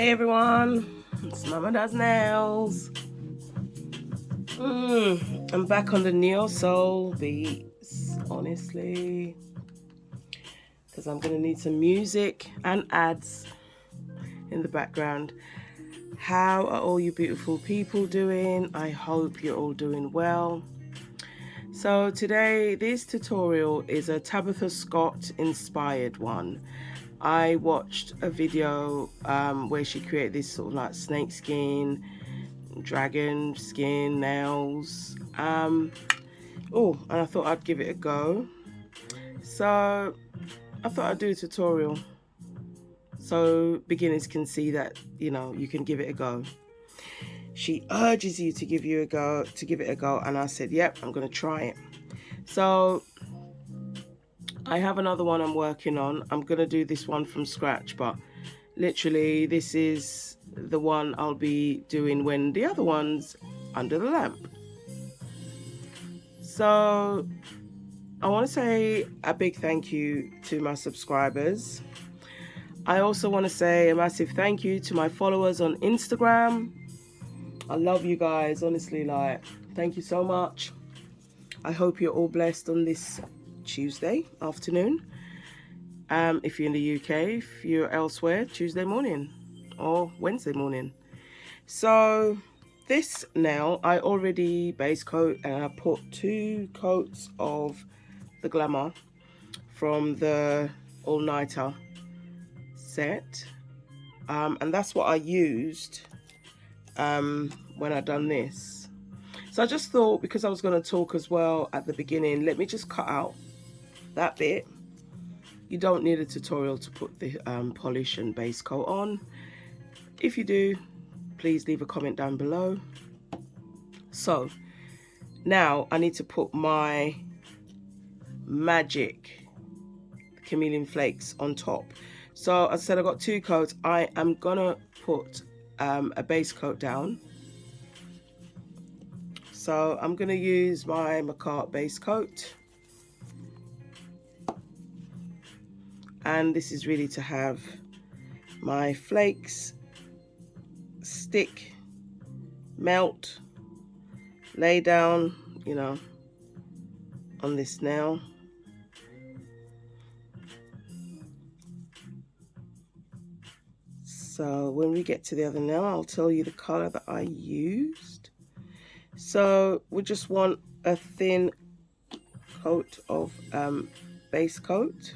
Hey everyone, it's Mama Does Nails. I'm back on the Neo Soul beats, honestly, because I'm going to need some music and ads in the background. How are all you beautiful people doing? I hope you're all doing well. So today, this tutorial is a Tabytha Scott inspired one. I watched a video where she created this sort of like snakeskin, dragon skin nails. Oh, and I thought I'd give it a go. So I thought I'd do a tutorial so beginners can see that, you know, you can give it a go. She urges you to give it a go, and I said, yep, I'm going to try it. So I have another one I'm working on. I'm going to do this one from scratch, but literally this is the one I'll be doing when the other one's under the lamp. So I want to say a big thank you to my subscribers. I also want to say a massive thank you to my followers on Instagram. I love you guys, honestly, like, thank you so much. I hope you're all blessed on this Tuesday afternoon. If you're in the UK, if you're elsewhere, Tuesday morning or Wednesday morning. So this nail, I already base coat, and I put 2 coats of the Glamour from the all-nighter set, and that's what I used when I done this. So I just thought, because I was going to talk as well at the beginning, let me just cut out that bit. You don't need a tutorial to put the polish and base coat on. If you do, please leave a comment down below. So now I need to put my magic chameleon flakes on top. So as I said, I got 2 coats. I am gonna put a base coat down. So I'm gonna use my Macart base coat, and this is really to have my flakes stick, melt, lay down, you know, on this nail. So when we get to the other nail, I'll tell you the color that I used. So we just want a thin coat of base coat.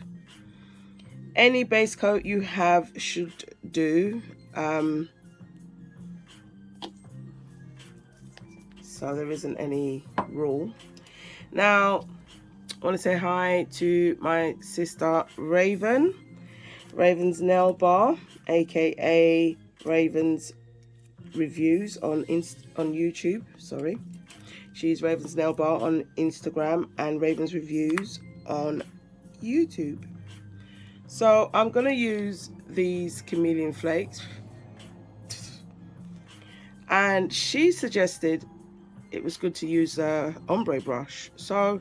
Any base coat you have should do. So there isn't any rule. Now I want to say hi to my sister Raven, Raven's Nail Bar, aka Raven's Reviews on YouTube. Sorry, she's Raven's Nail Bar on Instagram and Raven's Reviews on YouTube. So I'm gonna use these chameleon flakes, and she suggested it was good to use a ombre brush. So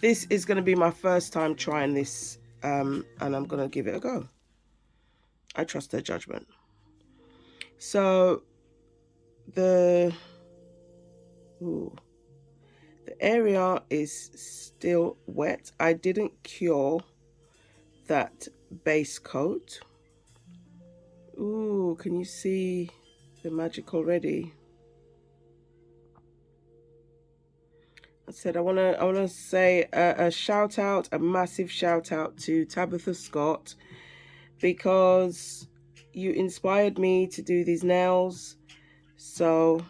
this is going to be my first time trying this, and I'm going to give it a go. I trust her judgment. So the area is still wet. I didn't cure that base coat. Ooh, can you see the magic already? I said I want to say a shout out, a massive shout out to Tabytha Scott, because you inspired me to do these nails. So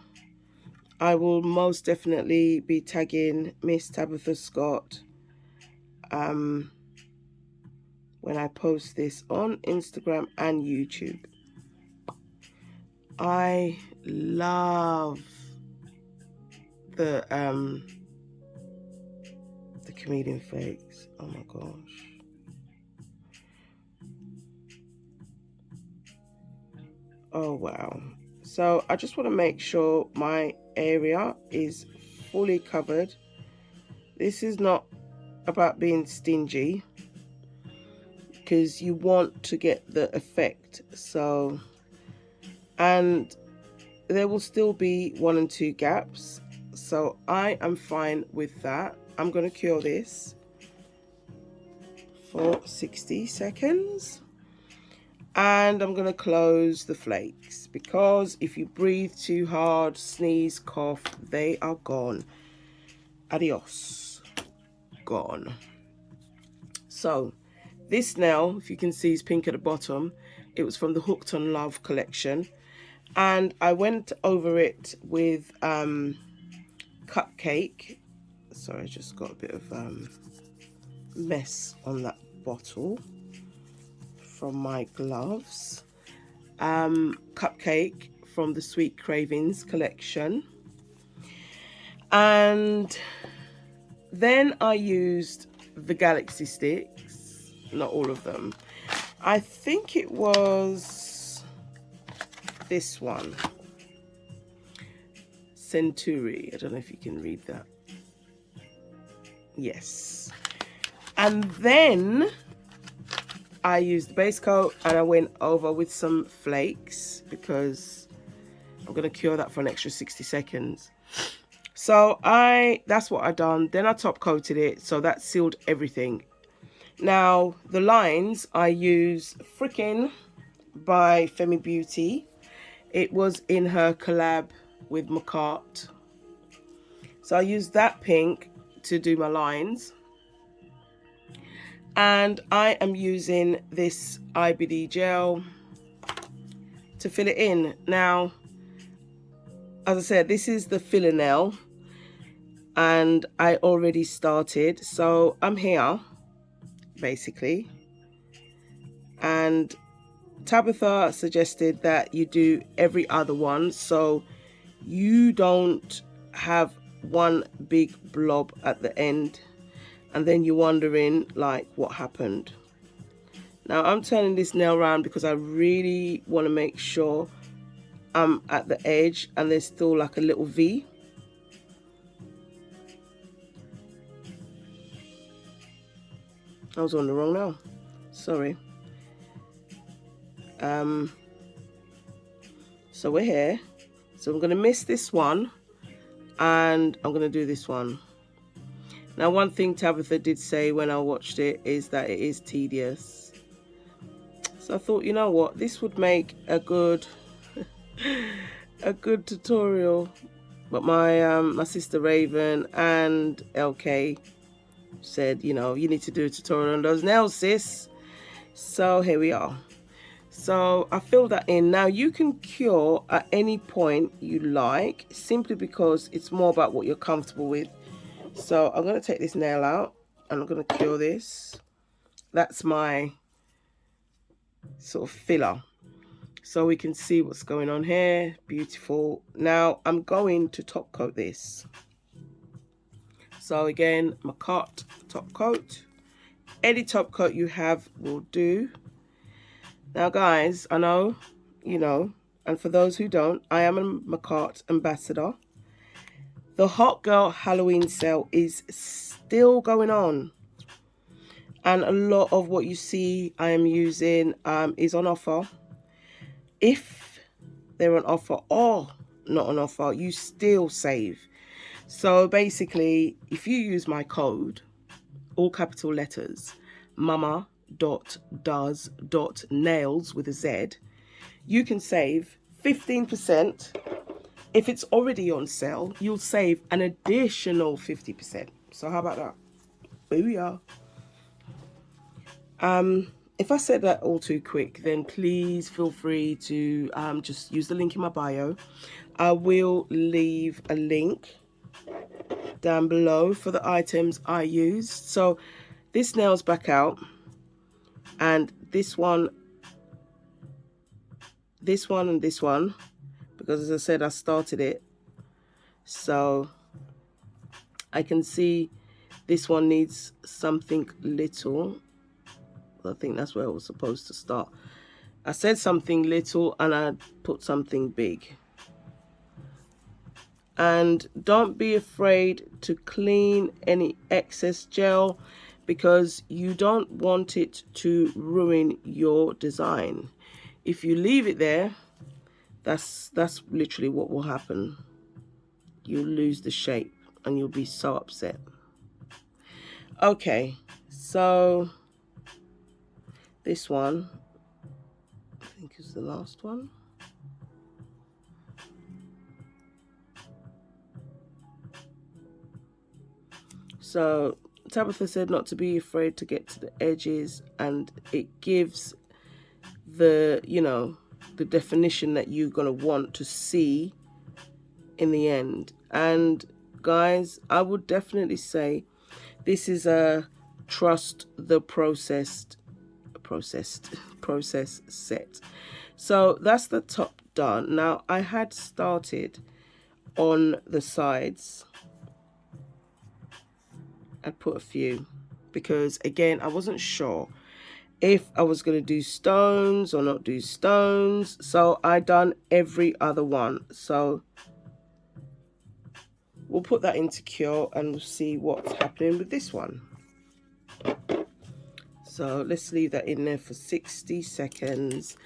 I will most definitely be tagging Miss Tabytha Scott when I post this on Instagram and YouTube. I love the chameleon flakes. Oh my gosh. Oh wow. So I just want to make sure my area is fully covered. This is not about being stingy, because you want to get the effect. So and there will still be 1 and 2 gaps, so I am fine with that. I'm going to cure this for 60 seconds, and I'm going to close the flakes, because if you breathe too hard, sneeze, cough, they are gone. Adios. Gone. So this nail, if you can see, is pink at the bottom. It was from the Hooked on Love collection, and I went over it with Cupcake. Sorry, I just got a bit of mess on that bottle from my gloves. Cupcake from the Sweet Cravings collection, and then I used the Galaxy sticks, not all of them. I think it was this one, Centuri. I don't know if you can read that. Yes. And then I used the base coat, and I went over with some flakes, because I'm going to cure that for an extra 60 seconds. So that's what I done. Then I top coated it, so that sealed everything. Now the lines, I use Frickin' by Femi Beauty. It was in her collab with McCart. So I used that pink to do my lines. And I am using this IBD gel to fill it in. Now, as I said, this is the filler nail, and I already started. So I'm here, basically. And Tabytha suggested that you do every other one, so you don't have one big blob at the end, and then you're wondering like what happened. Now I'm turning this nail around because I really want to make sure I'm at the edge and there's still like a little V. I was on the wrong nail, sorry. So we're here, so I'm going to miss this one, and I'm going to do this one. Now, one thing Tabytha did say when I watched it is that it is tedious. So I thought, you know what, this would make a good tutorial. But my sister Raven and LK said, you know, you need to do a tutorial on those nails, sis. So here we are. So I filled that in. Now you can cure at any point you like, simply because it's more about what you're comfortable with. So I'm going to take this nail out and I'm going to cure this. That's my sort of filler, so we can see what's going on here. Beautiful. Now I'm going to top coat this. So again, McCart top coat. Any top coat you have will do. Now guys, I know, you know, and for those who don't, I am a McCart ambassador. The Hot Girl Halloween sale is still going on, and a lot of what you see I am using is on offer. If they're on offer or not on offer, you still save. So basically, if you use my code, all capital letters, mama.does.nails with a Z, you can save 15%. If it's already on sale, you'll save an additional 50%. So how about that? Booyah. If I said that all too quick, then please feel free to just use the link in my bio. I will leave a link down below for the items I used. So this nail's back out, and this one, and this one, because as I said, I started it. So I can see this one needs something little. I think that's where I was supposed to start. I said something little and I put something big. And don't be afraid to clean any excess gel, because you don't want it to ruin your design. If you leave it there, That's literally what will happen. You'll lose the shape and you'll be so upset. Okay, so this one I think is the last one. So Tabytha said not to be afraid to get to the edges, and it gives the, you know, the definition that you're going to want to see in the end. And guys, I would definitely say this is a trust the process set. So that's the top done. Now I had started on the sides. I'd put a few because again I wasn't sure if I was going to do stones or not do stones, so I done every other one. So we'll put that into cure and we'll see what's happening with this one. So let's leave that in there for 60 seconds.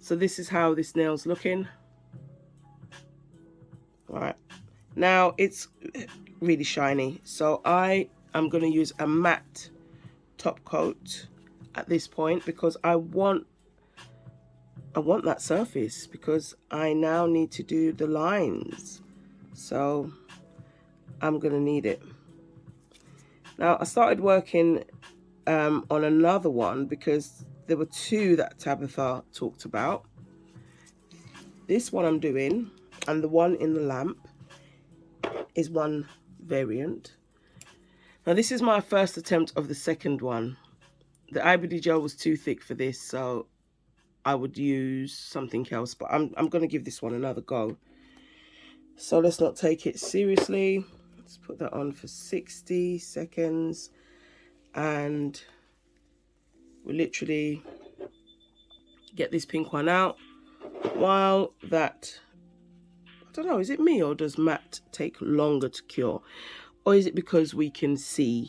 So this is how this nail's looking. All right, now it's really shiny, so I am going to use a matte top coat at this point because I want that surface, because I now need to do the lines, so I'm going to need it. Now I started working on another one because there were two that Tabytha talked about. This one I'm doing, and the one in the lamp is one variant. Now this is my first attempt of the second one. The IBD gel was too thick for this, so I would use something else, but I'm going to give this one another go. So let's not take it seriously. Let's put that on for 60 seconds, and we literally get this pink one out while that, I don't know, is it me or does matte take longer to cure, or is it because we can see?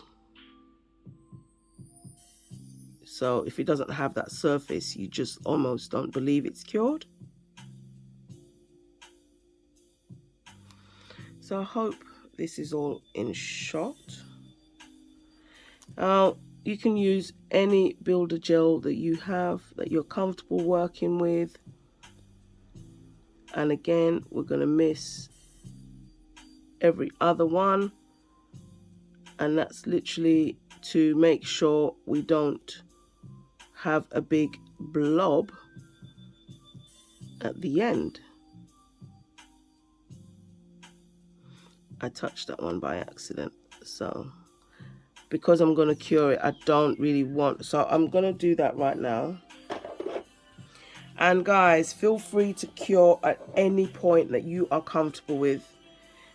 So if it doesn't have that surface, you just almost don't believe it's cured. So I hope this is all in shot. Now you can use any builder gel that you have that you're comfortable working with. And again, we're going to miss every other one. And that's literally to make sure we don't have a big blob at the end. I touched that one by accident, so because I'm going to cure it, I don't really want, so I'm going to do that right now. And guys, feel free to cure at any point that you are comfortable with.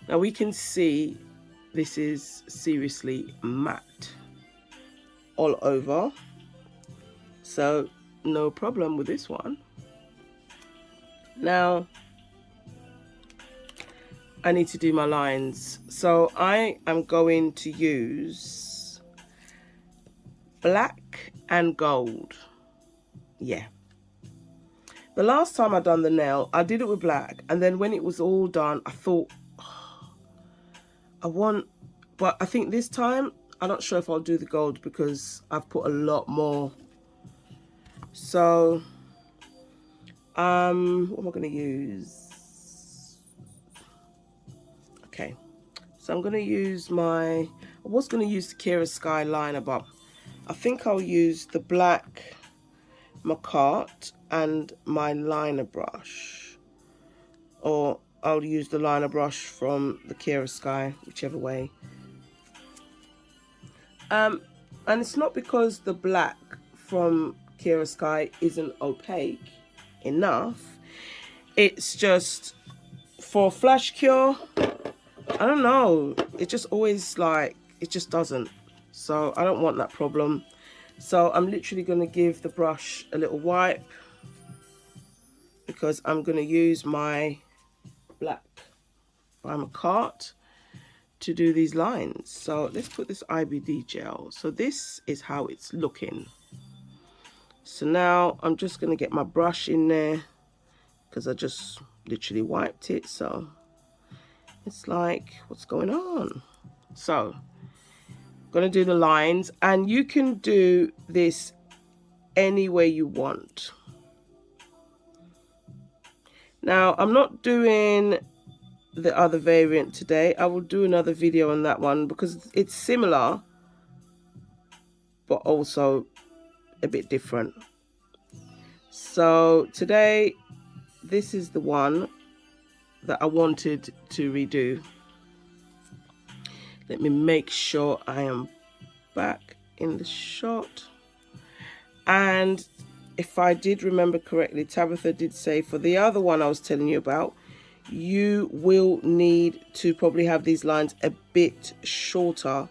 Now we can see this is seriously matte all over, so no problem with this one. Now I need to do my lines, so I am going to use black and gold. Yeah, the last time I done the nail, I did it with black, and then when it was all done, I thought, oh, but I think this time I'm not sure if I'll do the gold because I've put a lot more. So what am I going to use? Okay, so I'm going to use I was going to use the Kira Sky liner, but I think I'll use the black Macart and my liner brush, or I'll use the liner brush from the Kira Sky, whichever way. And it's not because the black from Kira Sky isn't opaque enough, it's just for flash cure, I don't know, it just always like, it just doesn't, so I don't want that problem. So I'm literally going to give the brush a little wipe because I'm going to use my black primer cart to do these lines. So let's put this IBD gel. So this is how it's looking. So now I'm just going to get my brush in there because I just literally wiped it, so it's like, what's going on? So I'm gonna do the lines, and you can do this any way you want. Now I'm not doing the other variant today. I will do another video on that one because it's similar but also a bit different. So today, this is the one that I wanted to redo. Let me make sure I am back in the shot. And if I did remember correctly, Tabytha did say for the other one I was telling you about, you will need to probably have these lines a bit shorter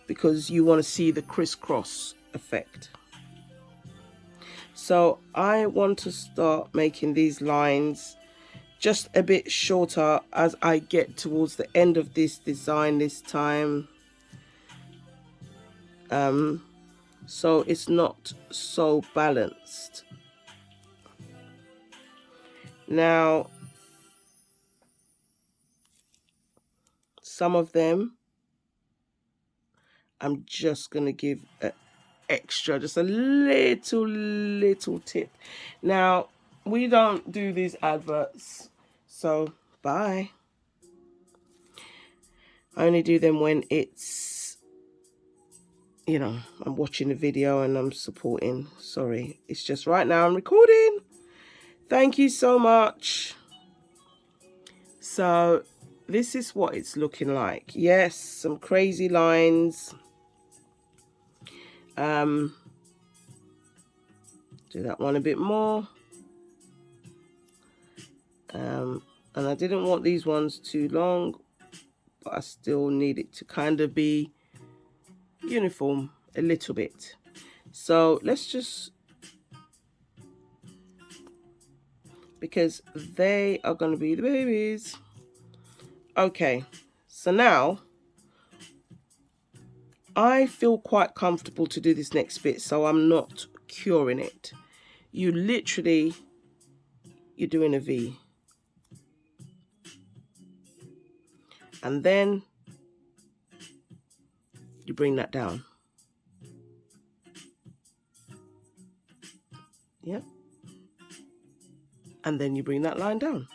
because you want to see the crisscross effect. So I want to start making these lines just a bit shorter as I get towards the end of this design this time. So it's not so balanced. Now, some of them I'm just going to give an extra, just a little tip. Now, we don't do these adverts, so bye. I only do them when it's, you know, I'm watching a video and I'm supporting. Sorry, it's just right now I'm recording. Thank you so much. So this is what it's looking like. Yes, some crazy lines. Do that one a bit more. And I didn't want these ones too long, but I still need it to kind of be uniform a little bit. So let's just, because they are going to be the babies. Okay, so now I feel quite comfortable to do this next bit, so I'm not curing it. You literally, you're doing a V. And then you bring that down. Yep. And then you bring that line down.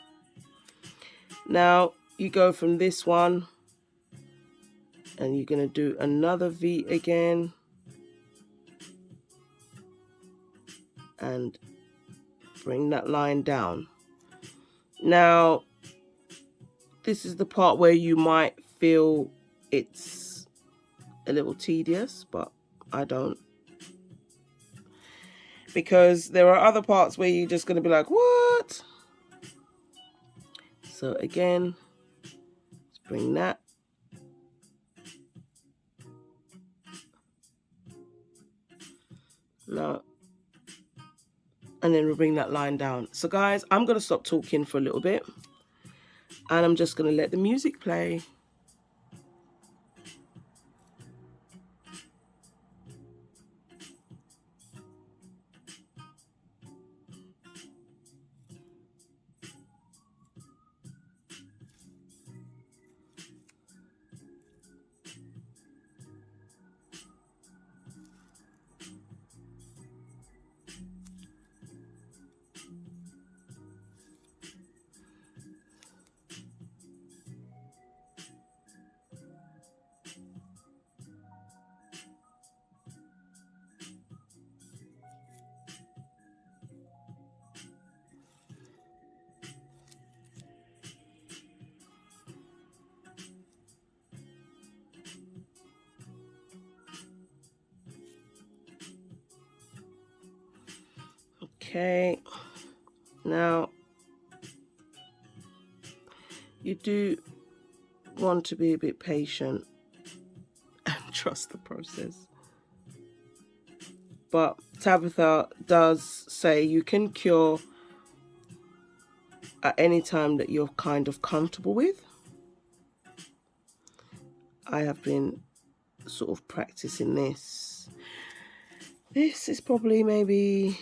Now you go from this one and you're going to do another V again. And bring that line down. Now, this is the part where you might feel it's a little tedious, but I don't. Because there are other parts where you're just going to be like, what? So again, let's bring that. No. And then we'll bring that line down. So guys, I'm going to stop talking for a little bit. And I'm just going to let the music play. Okay, now you do want to be a bit patient and trust the process. But Tabytha does say you can cure at any time that you're kind of comfortable with. I have been sort of practicing this. This is probably maybe,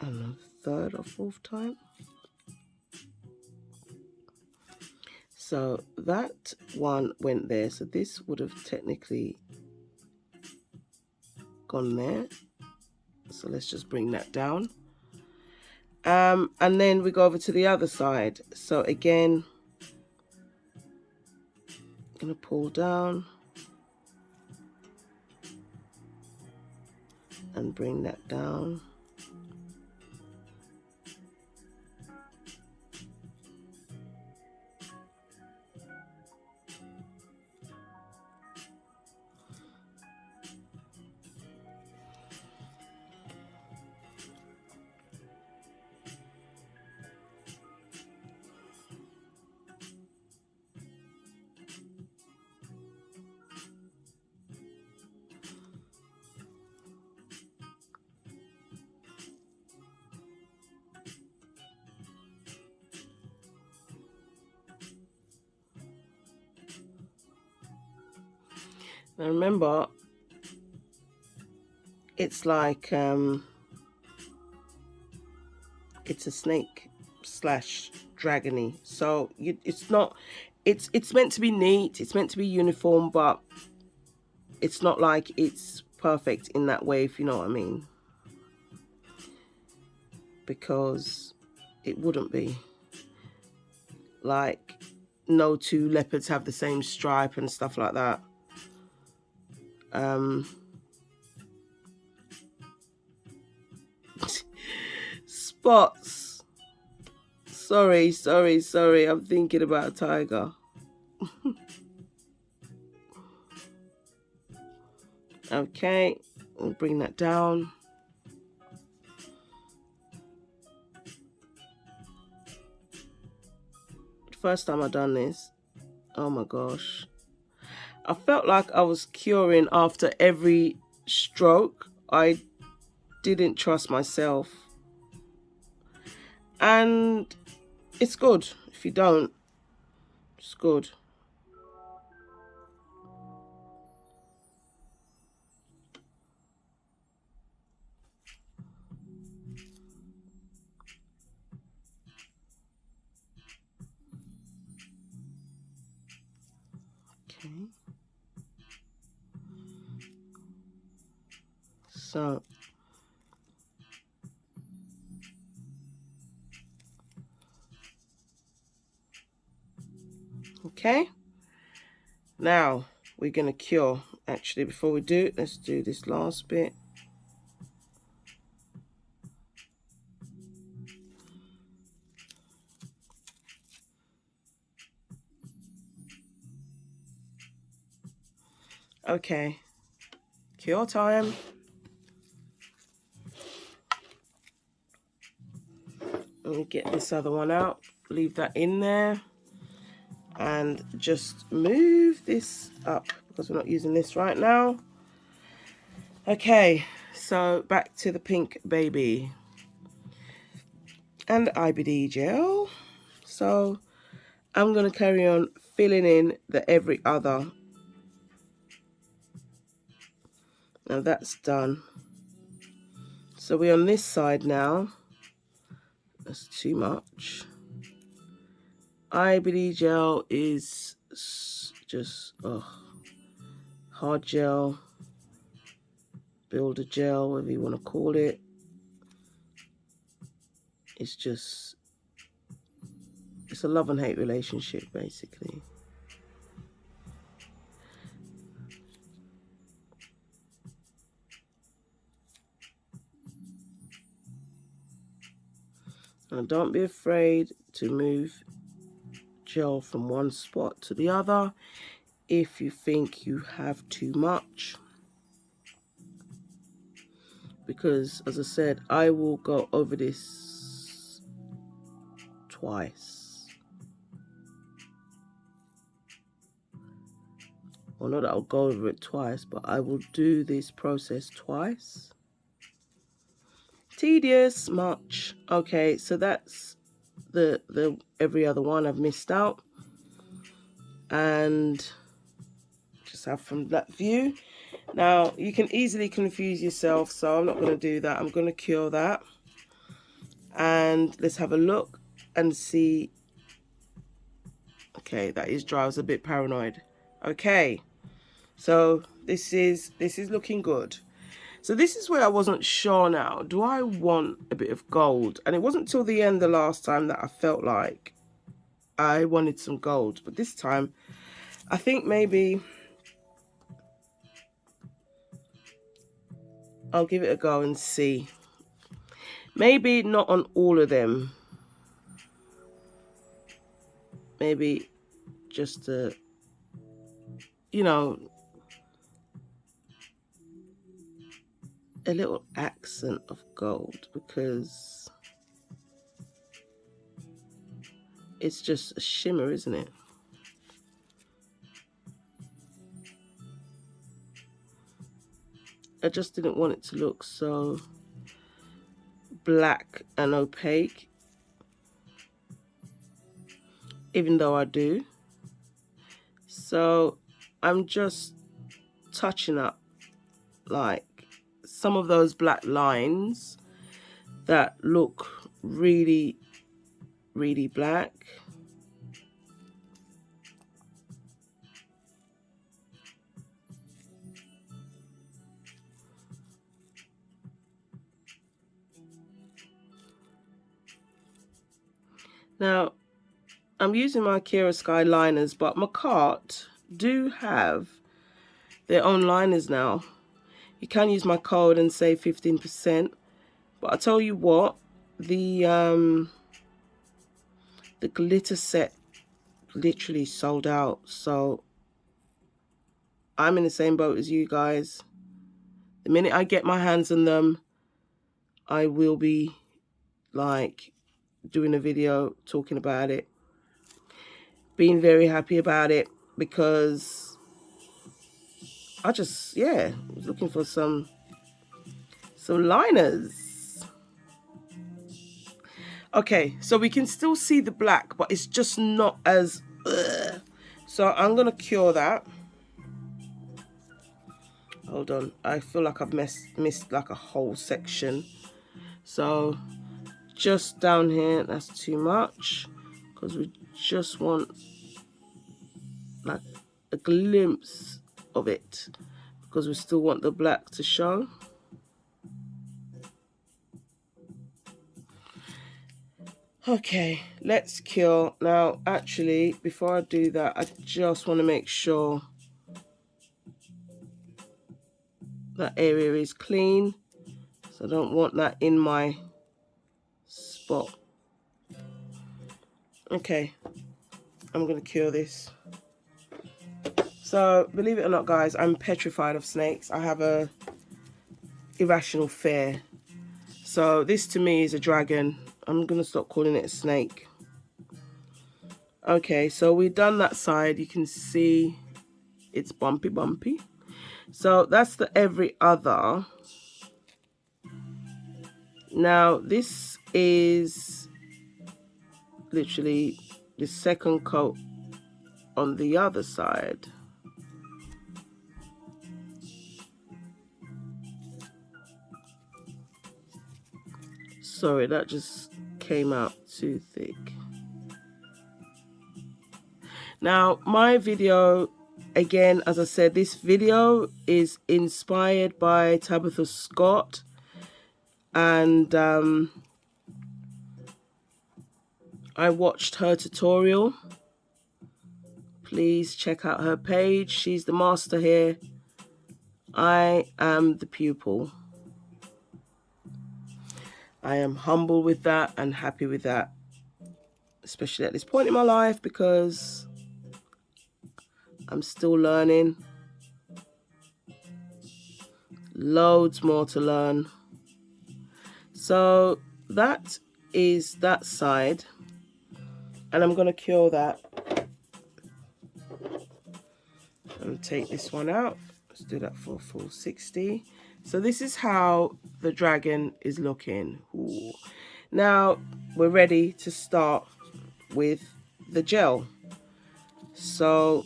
I don't know, third or fourth time. So that one went there, so this would have technically gone there. So let's just bring that down. And then we go over to the other side. So again, I'm gonna pull down and bring that down. Now remember, it's like it's a snake slash dragony, so it's not, it's meant to be neat, it's meant to be uniform, but it's not like it's perfect in that way, if you know what I mean, because it wouldn't be. Like, no two leopards have the same stripe and stuff like that. Spots. Sorry, I'm thinking about a tiger. Okay, we'll bring that down. First time I done this, oh my gosh, I felt like I was curing after every stroke. I didn't trust myself, and it's good if you don't. It's good. Okay. So okay, now we're gonna cure. Actually, before we do it, let's do this last bit. Okay, cure time. Let me get this other one out, leave that in there, and just move this up because we're not using this right now. Okay, so back to the pink baby and IBD gel. So I'm going to carry on filling in the every other. Now that's done. So we're on this side now. That's too much. IBD gel is just hard gel, builder gel, whatever you want to call it. It's just, it's a love and hate relationship basically. And don't be afraid to move gel from one spot to the other if you think you have too much, because as I said, I will go over this twice. Well, not that I'll go over it twice, but I will do this process twice. Tedious, much. Okay, so that's the every other one I've missed out, and just have from that view. Now you can easily confuse yourself, so I'm not going to do that. I'm going to cure that, And let's have a look and see. Okay, that is dry. I was a bit paranoid. Okay, so this is looking good. So this is where I wasn't sure now. Do I want a bit of gold? And it wasn't till the end the last time that I felt like I wanted some gold. But this time, I think maybe I'll give it a go and see. Maybe not on all of them. Maybe just a, you know, a little accent of gold, because it's just a shimmer, isn't it? I just didn't want it to look so black and opaque, even though I do. So I'm just touching up like some of those black lines that look really, really black. Now, I'm using my Kira Sky liners, but my cart do have their own liners now. You can use my code and save 15%. But I tell you what, the glitter set literally sold out. So I'm in the same boat as you guys. The minute I get my hands on them, I will be like doing a video talking about it, being very happy about it, because I just, yeah, was looking for some liners. Okay, so we can still see the black, but it's just not as so I'm gonna cure that. Hold on, I feel like I've missed like a whole section. So just down here, that's too much, because we just want like a glimpse of it, because we still want the black to show. Okay, let's cure. Now, actually, before I do that, I just want to make sure that area is clean. So I don't want that in my spot. Okay, I'm going to cure this. So, believe it or not, guys, I'm petrified of snakes. I have a irrational fear. So this to me is a dragon. I'm going to stop calling it a snake. Okay, so we've done that side. You can see it's bumpy. So that's the every other. Now this is literally the second coat on the other side. Sorry, that just came out too thick. Now my video, again, as I said, this video is inspired by Tabytha Scott, and I watched her tutorial. Please check out her page. She's the master here. I am the pupil. I am humble with that and happy with that, especially at this point in my life, because I'm still learning. Loads more to learn. So that is that side, and I'm going to cure that and take this one out. Let's do that for a full 60. So this is how the dragon is looking. Ooh. Now we're ready to start with the gel. So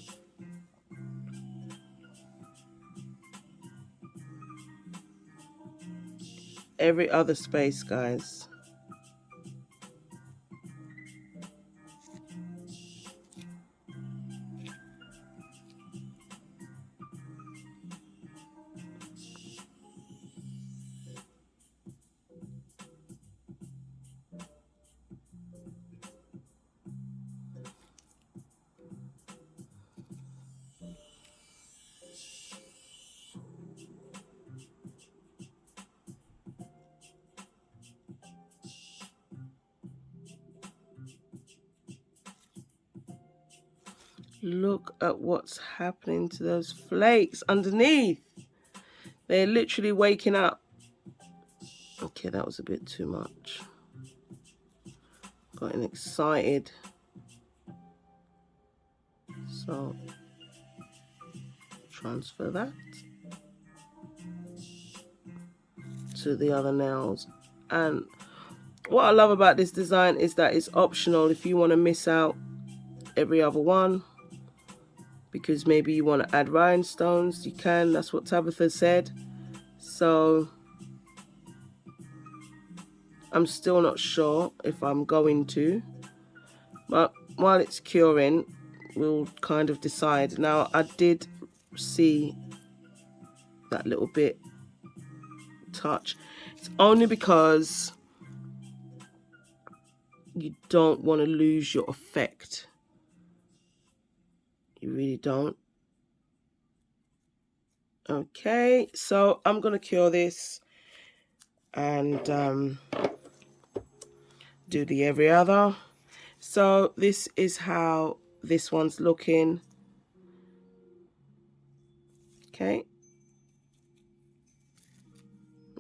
every other space, guys. Look at what's happening to those flakes underneath. They're literally waking up. Okay, that was a bit too much. Getting excited. So transfer that to the other nails. And what I love about this design is that it's optional if you want to miss out every other one, because maybe you want to add rhinestones, you can. That's what Tabytha said. So I'm still not sure if I'm going to, but while it's curing, we'll kind of decide. Now, I did see that little bit touch. It's only because you don't want to lose your effect. You really don't. Okay, so I'm going to cure this and do the every other. So this is how this one's looking. Okay.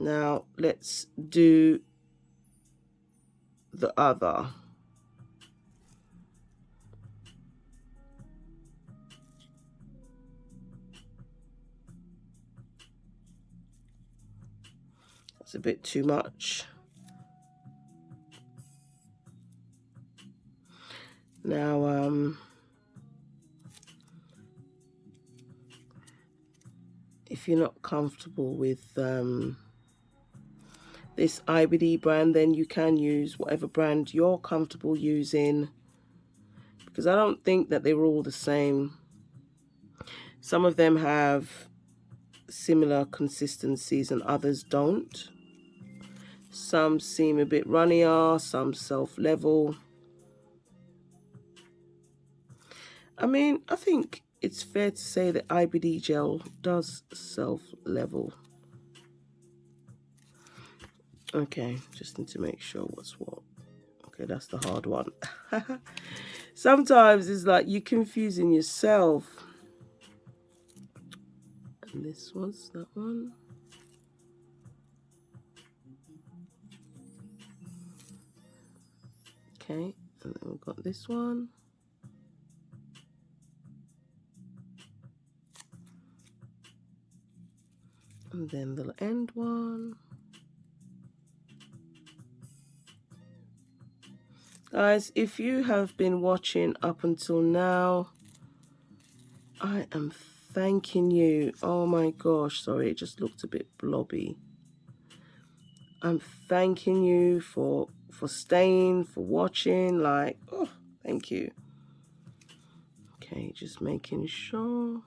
Now let's do the other. It's a bit too much. Now, if you're not comfortable with this IBD brand, then you can use whatever brand you're comfortable using, because I don't think that they're all the same. Some of them have similar consistencies and others don't. Some seem a bit runnier, some self-level. I mean, I think it's fair to say that IBD gel does self-level. Okay, just need to make sure what's what. Okay, that's the hard one. Sometimes it's like you're confusing yourself. And this was that one. Okay, and then we've got this one. And then the end one. Guys, if you have been watching up until now, I am thanking you. Oh my gosh, sorry, it just looked a bit blobby. I'm thanking you for staying, for watching. Like, oh, thank you. Okay, just making sure.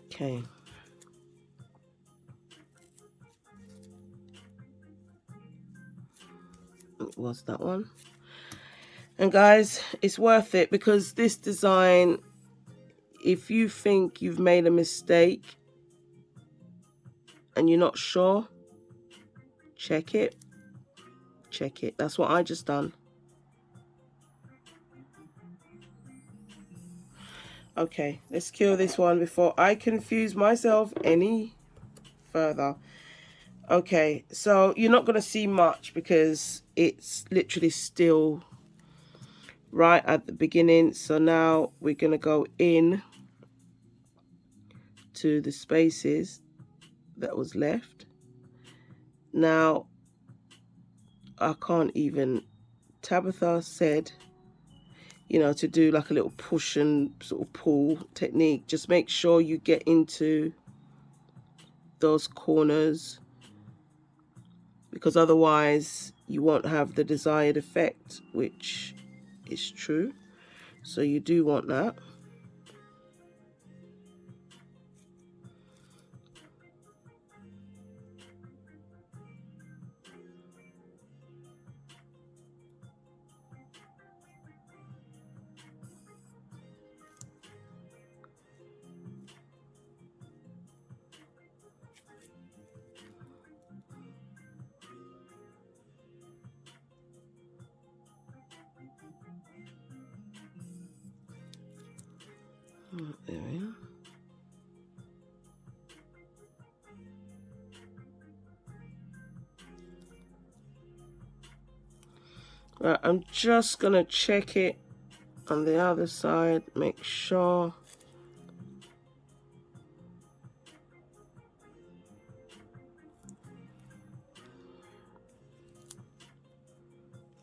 Okay. It was that one. And guys, it's worth it, because this design, if you think you've made a mistake and you're not sure, check it. Check it. That's what I just done. Okay, let's cure this one before I confuse myself any further. Okay, so you're not going to see much because it's literally still right at the beginning. So now we're going to go in to the spaces that was left. Now, I can't even, Tabytha said, you know, to do like a little push and sort of pull technique. Just make sure you get into those corners, because otherwise you won't have the desired effect, which is true. So you do want that. There we are. Right, I'm just gonna check it on the other side, make sure.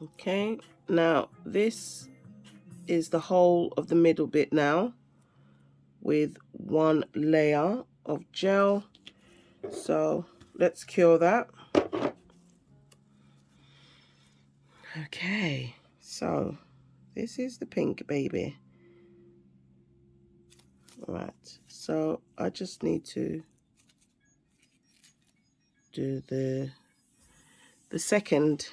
Okay, now this is the whole of the middle bit now with one layer of gel. So let's cure that. Okay, so this is the pink baby. All right, so I just need to do the second.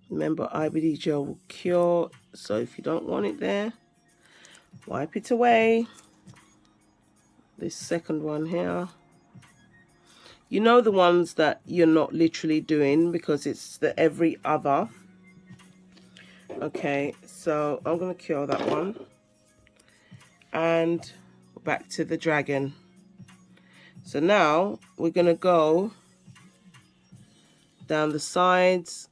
Remember, IBD gel will cure, so if you don't want it there, wipe it away. This second one here. You know the ones that you're not literally doing because it's the every other. Okay, so I'm going to cure that one. And back to the dragon. So now we're going to go down the sides.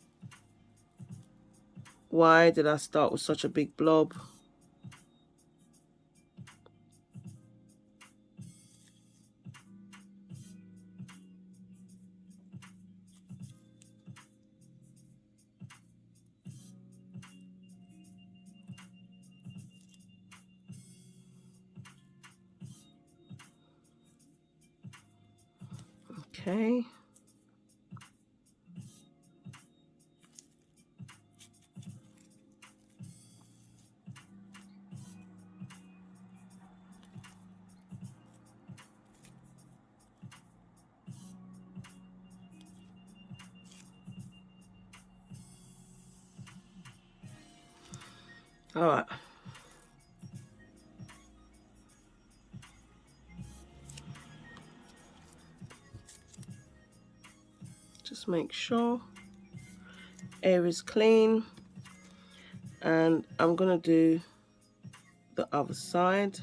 Why did I start with such a big blob? Okay. All right. Just make sure air is clean. And I'm going to do the other side.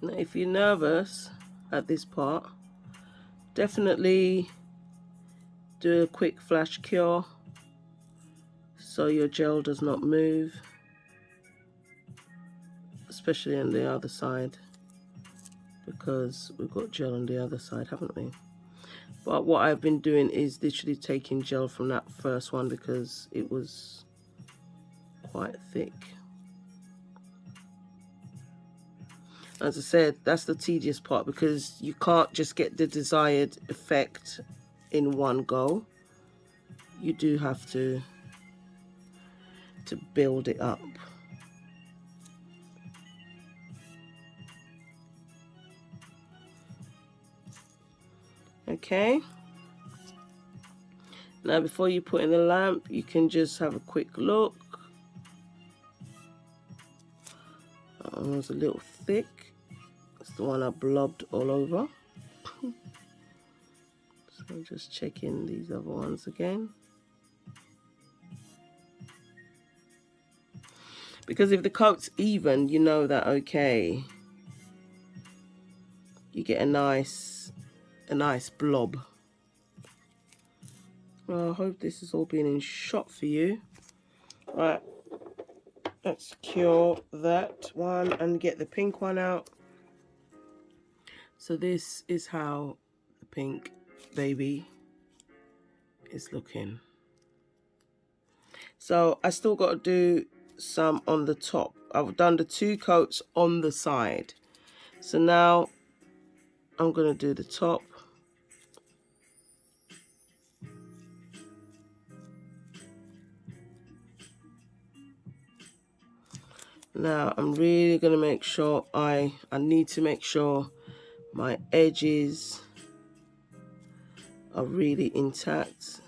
Now, if you're nervous at this part, definitely do a quick flash cure so your gel does not move, especially on the other side, because we've got gel on the other side, haven't we? But what I've been doing is literally taking gel from that first one because it was quite thick. As I said, that's the tedious part because you can't just get the desired effect in one go. You do have to build it up. Okay. Now before you put in the lamp, you can just have a quick look. That one was a little thick. That's the one I blobbed all over. So I'm just checking these other ones again. Because if the coat's even, you know that, okay, you get a nice blob. Well, I hope this has all been in shot for you. Right, Let's cure that one and get the pink one out. So this is how the pink baby is looking. So I still got to do some on the top. I've done the 2 coats on the side. So now I'm going to do the top. Now I'm really going to make sure I need to make sure my edges are really intact.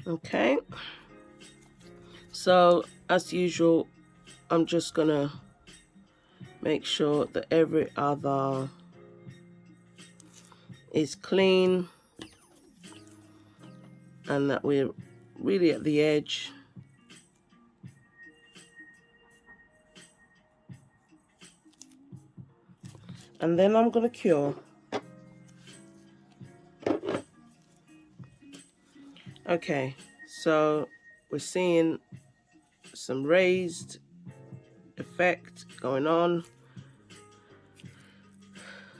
Okay, so as usual, I'm just gonna make sure that every other is clean and that we're really at the edge. And then I'm gonna cure. Okay, so we're seeing some raised effect going on.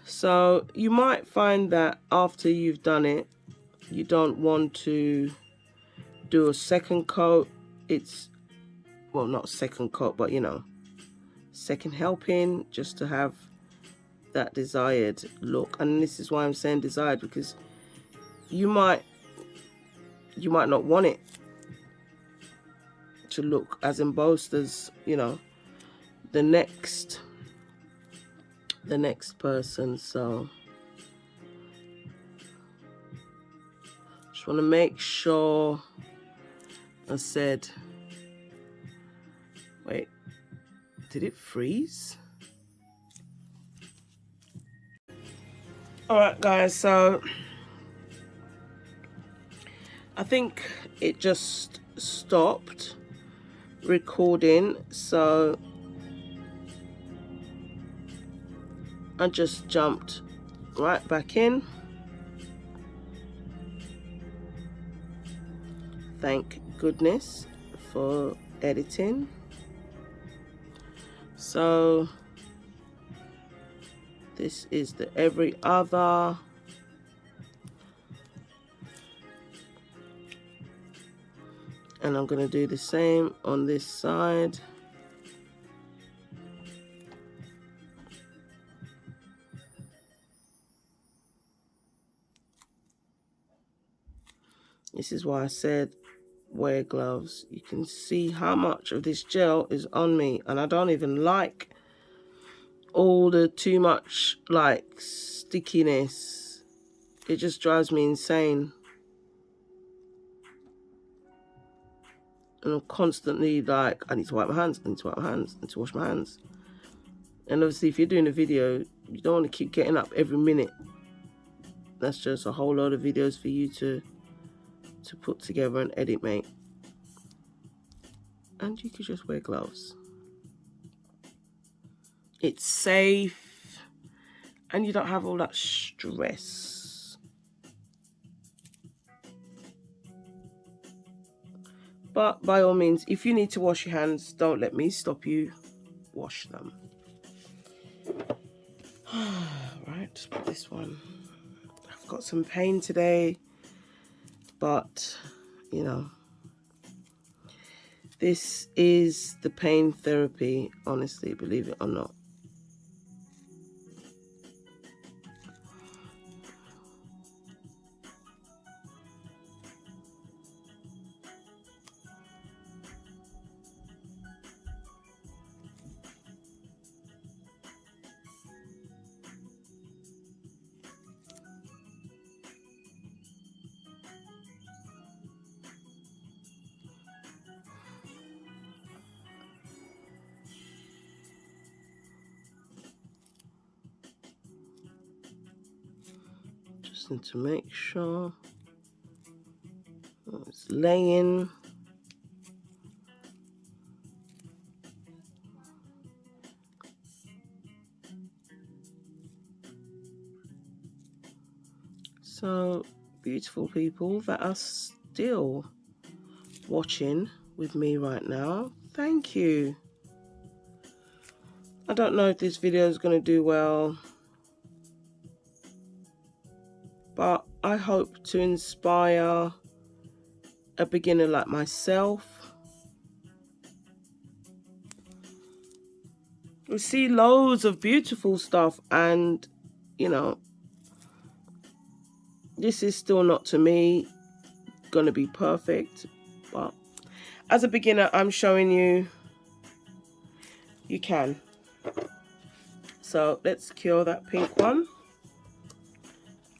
So you might find that after you've done it, you don't want to do a second coat. It's, well, not second coat, but you know, second helping, just to have that desired look. And this is why I'm saying desired, because you might not want it to look as embossed as, you know, the next person. So just want to make sure. I said, wait, did it freeze? All right, guys, so I think it just stopped recording, so I just jumped right back in. Thank goodness for editing. So this is the every other. And I'm going to do the same on this side. This is why I said wear gloves. You can see how much of this gel is on me, and I don't even like all the too much like stickiness. It just drives me insane. And I'm constantly like, I need to wipe my hands, I need to wipe my hands, I need to wash my hands. And obviously if you're doing a video, you don't want to keep getting up every minute. That's just a whole load of videos for you to put together and edit, mate. And you could just wear gloves. It's safe and you don't have all that stress. But by all means, if you need to wash your hands, don't let me stop you. Wash them. Right, just put this one. I've got some pain today, but you know, this is the pain therapy, honestly, believe it or not. Just need to make sure it's laying. So, beautiful people that are still watching with me right now, thank you. I don't know if this video is going to do well, but I hope to inspire a beginner like myself. We see loads of beautiful stuff, and you know, this is still not to me gonna be perfect, but as a beginner I'm showing you you can. So let's cure that pink one,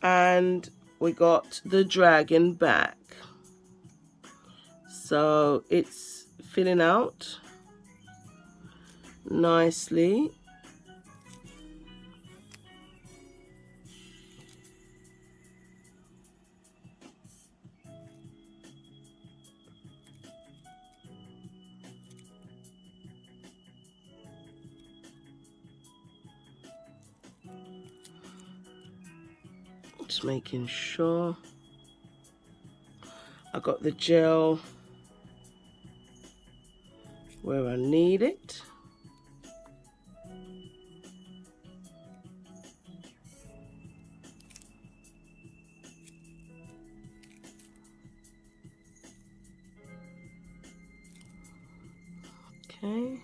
and we got the dragon back. So it's filling out nicely. Just making sure I got the gel where I need it. Okay.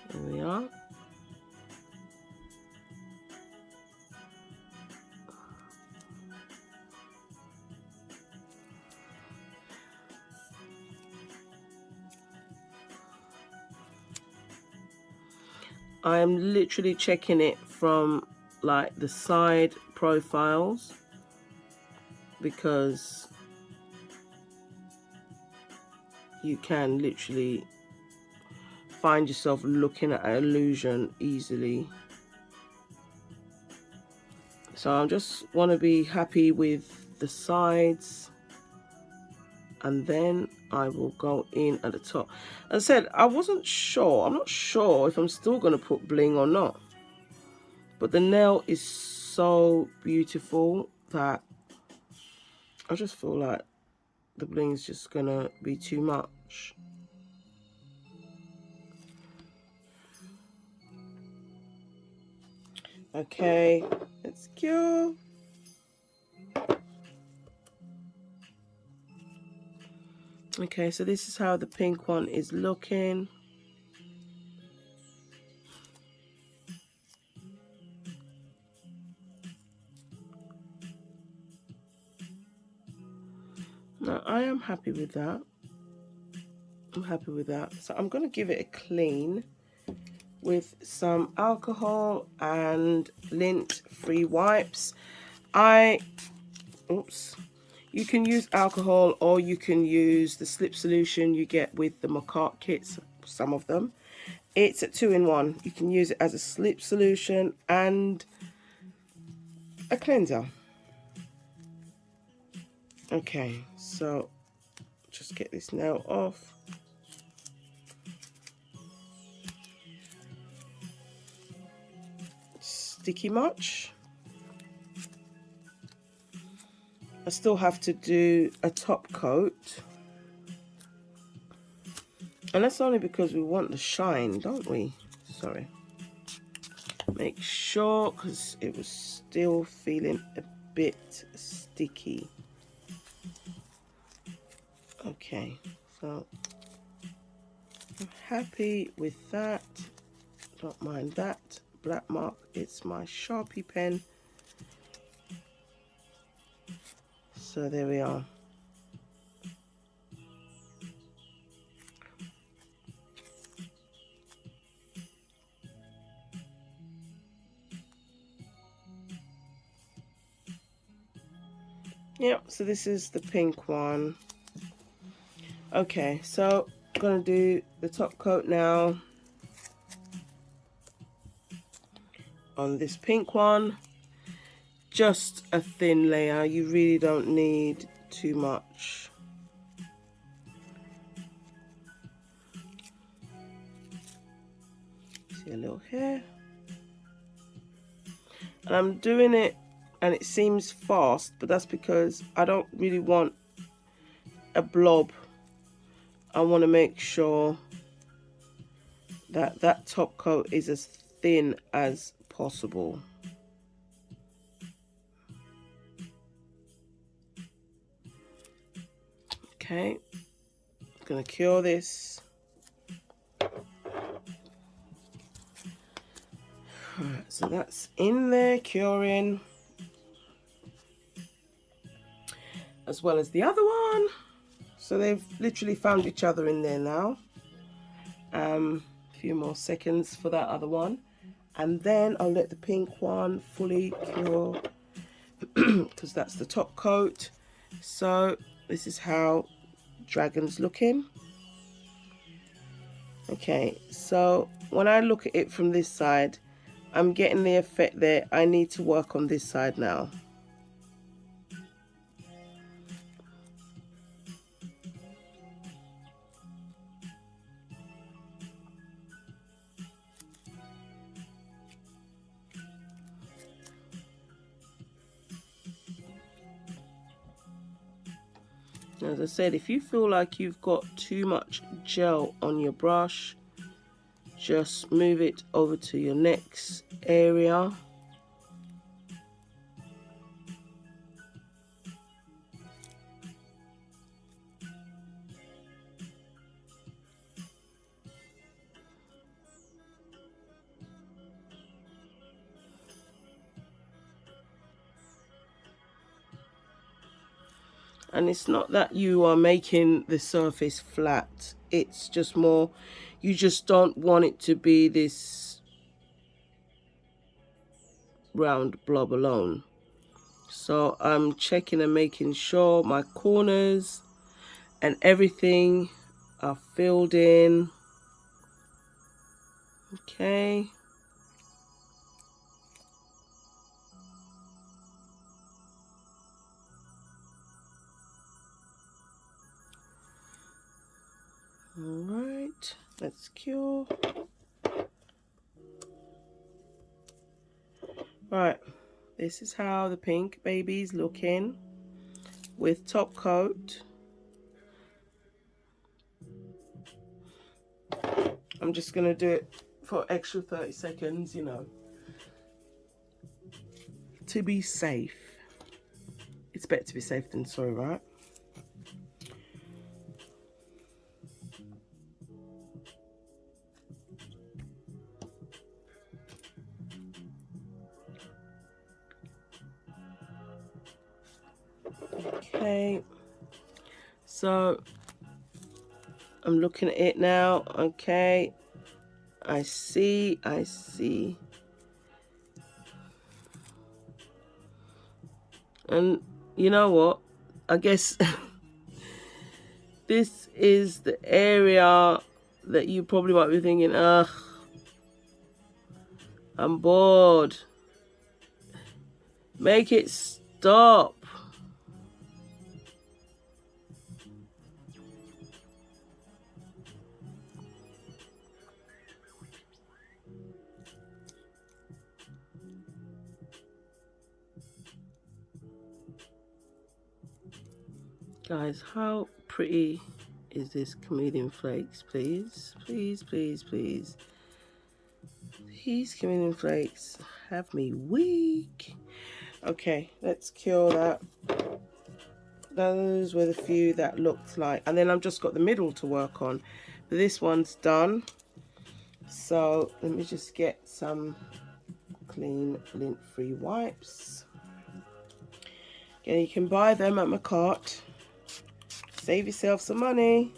There we are. I am literally checking it from like the side profiles, because you can literally find yourself looking at an illusion easily. So I just want to be happy with the sides, and then I will go in at the top. As I said, I wasn't sure. I'm not sure if I'm still going to put bling or not. But the nail is so beautiful that I just feel like the bling is just going to be too much. Okay, let's go. Okay, so this is how the pink one is looking. Now, I am happy with that. I'm happy with that. So I'm going to give it a clean with some alcohol and lint-free wipes. You can use alcohol, or you can use the slip solution you get with the Macart kits, some of them. It's a 2-in-1. You can use it as a slip solution and a cleanser. Okay, so just get this nail off. Sticky much? I still have to do a top coat, and that's only because we want the shine, don't we? Sorry. Make sure, because it was still feeling a bit sticky. Okay, so I'm happy with that. Don't mind that black mark. It's my Sharpie pen. So there we are. Yep, so this is the pink one. Okay, so I'm going to do the top coat now. on this pink one. Just a thin layer, you really don't need too much. See a little hair. And I'm doing it and it seems fast, but that's because I don't really want a blob. I want to make sure that that top coat is as thin as possible. Okay, I'm gonna cure this. Alright, so that's in there curing, as well as the other one. So they've literally found each other in there now. A few more seconds for that other one, and then I'll let the pink one fully cure because that's the top coat. So this is how Dragon's looking. Okay, so when I look at it from this side, I'm getting the effect there. I need to work on this side now. As I said, if you feel like you've got too much gel on your brush, just move it over to your next area. And it's not that you are making the surface flat, it's just more, you just don't want it to be this round blob alone. So I'm checking and making sure my corners and everything are filled in. Okay. All right, let's cure. Right, this is how the pink baby's looking with top coat. I'm just gonna do it for extra 30 seconds, you know, to be safe. It's better to be safe than sorry, right? Okay, so I'm looking at it now. Okay, I see. And you know what? I guess this is the area that you probably might be thinking, ugh, I'm bored. Make it stop. Guys, how pretty is this Chameleon Flakes? Please, please, please, please. These Chameleon Flakes have me weak. Okay, let's kill that. Those were the few that looked like, and then I've just got the middle to work on. But this one's done. So let me just get some clean lint-free wipes. Again, you can buy them at my cart. Save yourself some money.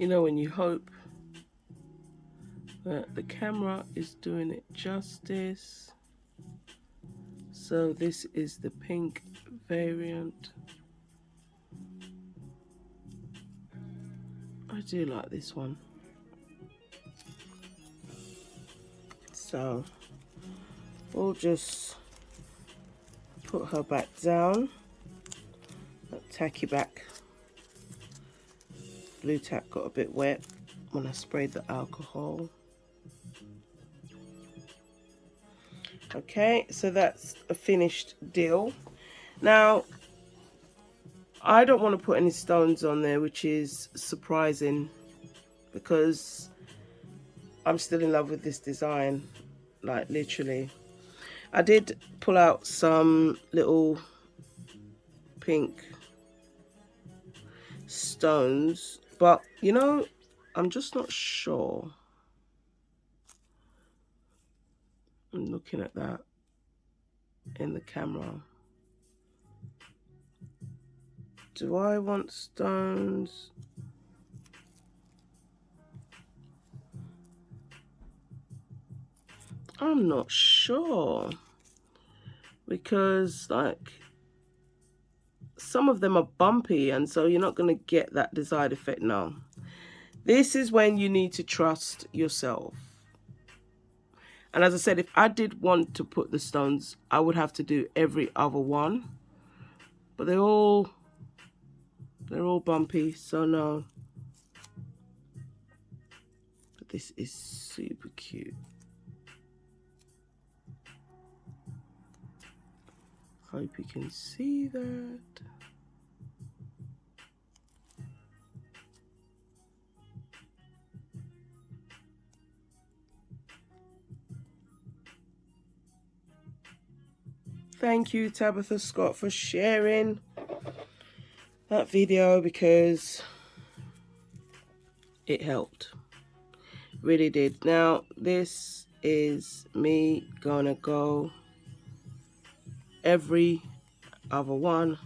You know, when you hope that the camera is doing it justice. So this is the pink variant. I do like this one. So we'll just put her back down. That tacky back blue tack got a bit wet when I sprayed the alcohol. Okay, so that's a finished deal. Now, I don't want to put any stones on there, which is surprising because I'm still in love with this design, like literally. I did pull out some little pink stones, but you know, I'm just not sure. I'm looking at that in the camera. Do I want stones? I'm not sure, because like some of them are bumpy, and so you're not going to get that desired effect now. This is when you need to trust yourself. And as I said, if I did want to put the stones, I would have to do every other one. But they're all bumpy, so no. But this is super cute. Hope you can see that. Thank you, Tabitha Scott, for sharing that video because it helped. Really did. Now, this is me gonna go every other one.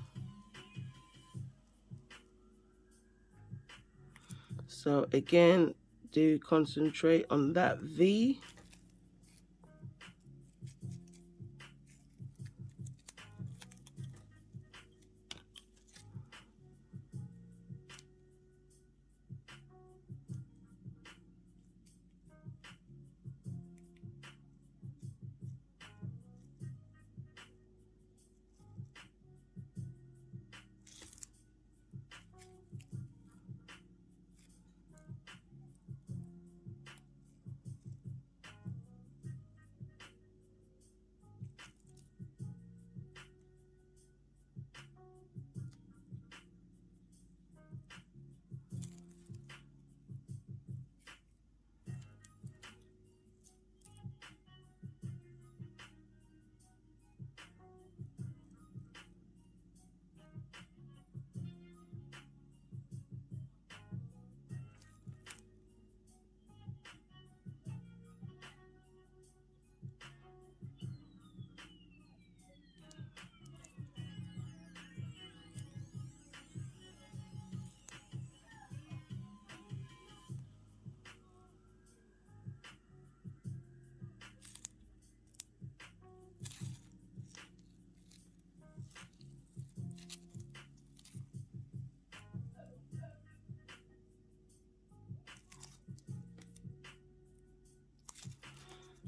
So again, do concentrate on that V.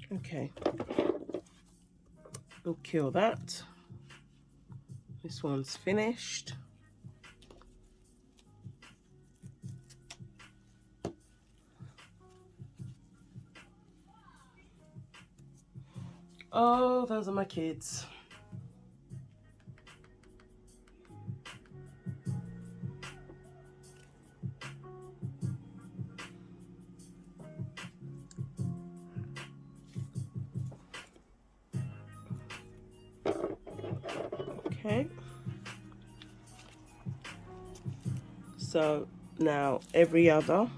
Okay, we'll kill that. This one's finished. Oh, those are my kids. Okay. So now every other.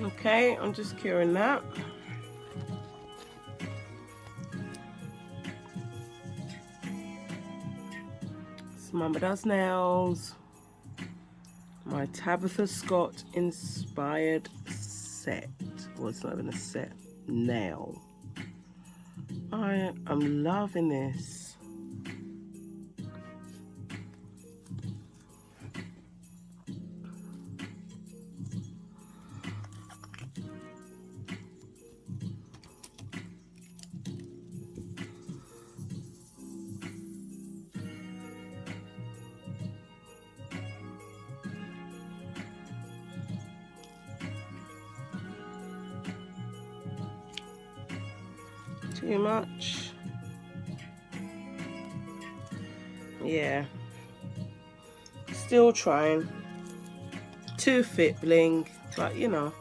Okay, I'm just curing that. It's Mama Does Nails. My Tabitha Scott inspired set. Well, it's not even a set. Nail. I am loving this. Too much. Yeah. Still trying. Too fit bling, but you know.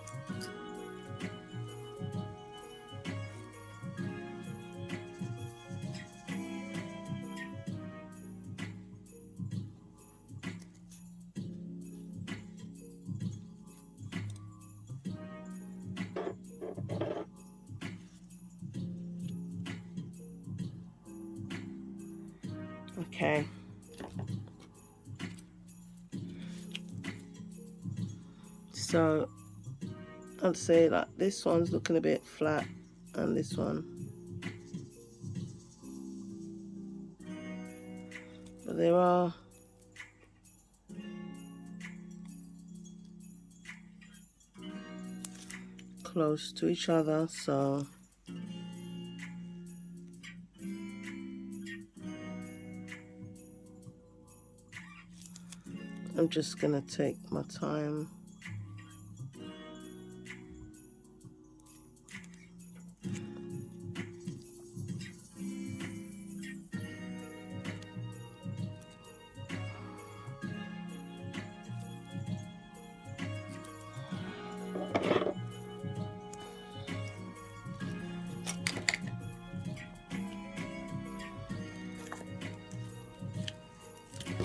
Okay. So I'd say like this one's looking a bit flat and this one. But there are close to each other, so I'm just gonna take my time.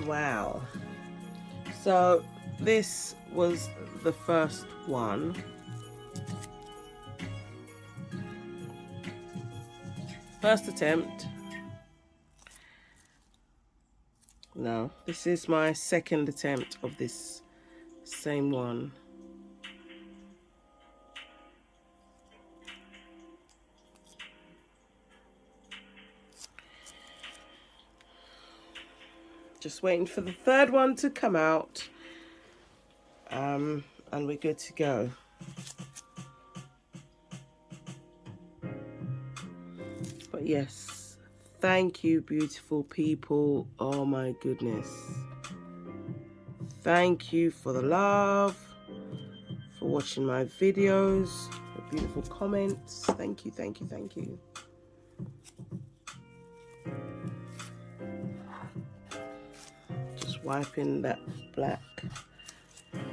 Wow. So this was the first one. First attempt. No, this is my second attempt of this same one. Just waiting for the third one to come out, and we're good to go. But yes, thank you, beautiful people. Oh my goodness. Thank you for the love, for watching my videos, for beautiful comments. Thank you, thank you, thank you. Just wiping that black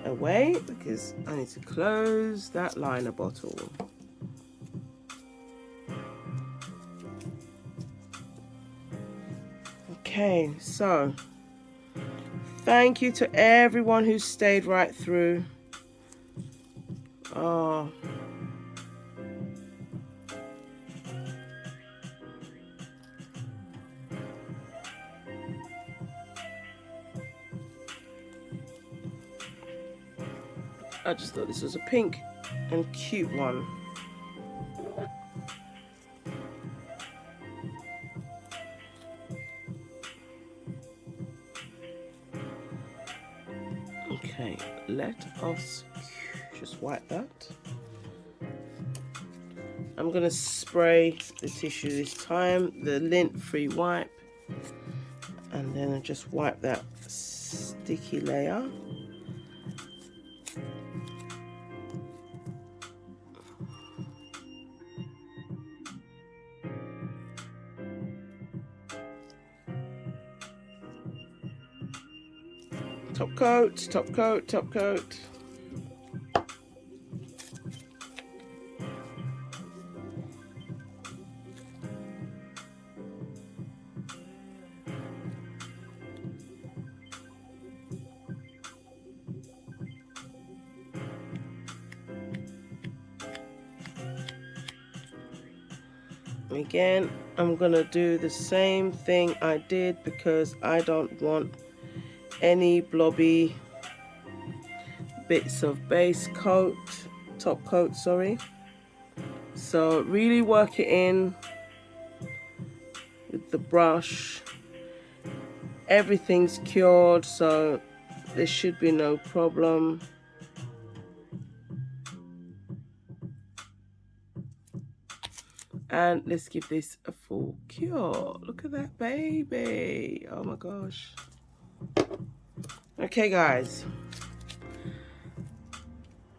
away because I need to close that liner bottle. Okay, so thank you to everyone who stayed right through. Oh, I just thought this was a pink and cute one. Okay, let us just wipe that. I'm going to spray the tissue this time, the lint-free wipe, and then I just wipe that sticky layer. Top coat, top coat, top coat. Again, I'm gonna do the same thing I did because I don't want any blobby bits of base coat, top coat, sorry. So really work it in with the brush. Everything's cured, so there should be no problem. And let's give this a full cure. Look at that baby. Oh my gosh. Okay guys,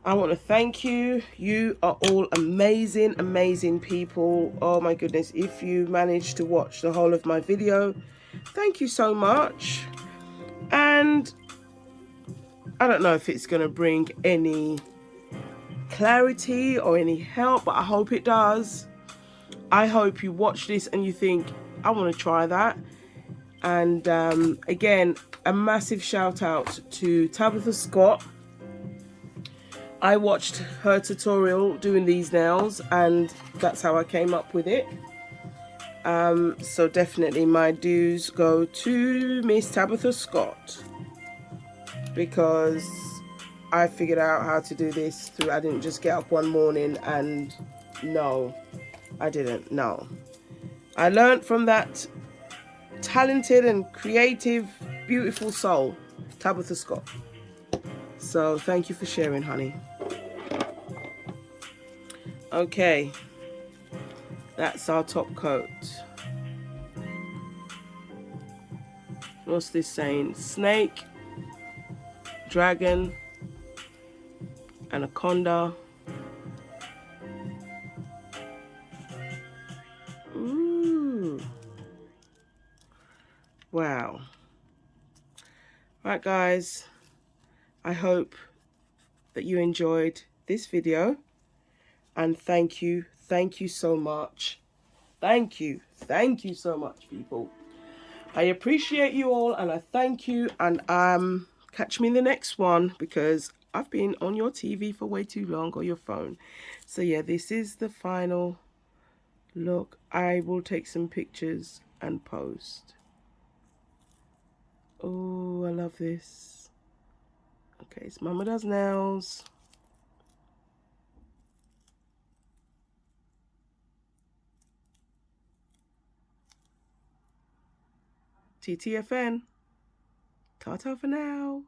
I want to thank you. You are all amazing, amazing people. Oh my goodness, if you managed to watch the whole of my video, thank you so much. And I don't know if it's going to bring any clarity or any help, but I hope it does. I hope you watch this and you think, I want to try that. And again, a massive shout out to Tabytha Scott. I watched her tutorial doing these nails and that's how I came up with it. So definitely my dues go to Miss Tabytha Scott, because I figured out how to do this through, I didn't just get up one morning and no, I didn't, no. I learned from that talented and creative, beautiful soul, Tabytha Scott. So thank you for sharing, honey. Okay, that's our top coat. What's this saying? Snake, dragon, anaconda. Ooh. Wow. Right guys, I hope that you enjoyed this video, and thank you so much. Thank you so much, people. I appreciate you all and I thank you, and catch me in the next one, because I've been on your TV for way too long, or your phone. So yeah, this is the final look. I will take some pictures and post. Oh, I love this. Okay, it's Mama Does Nails. TTFN. Ta-ta for now.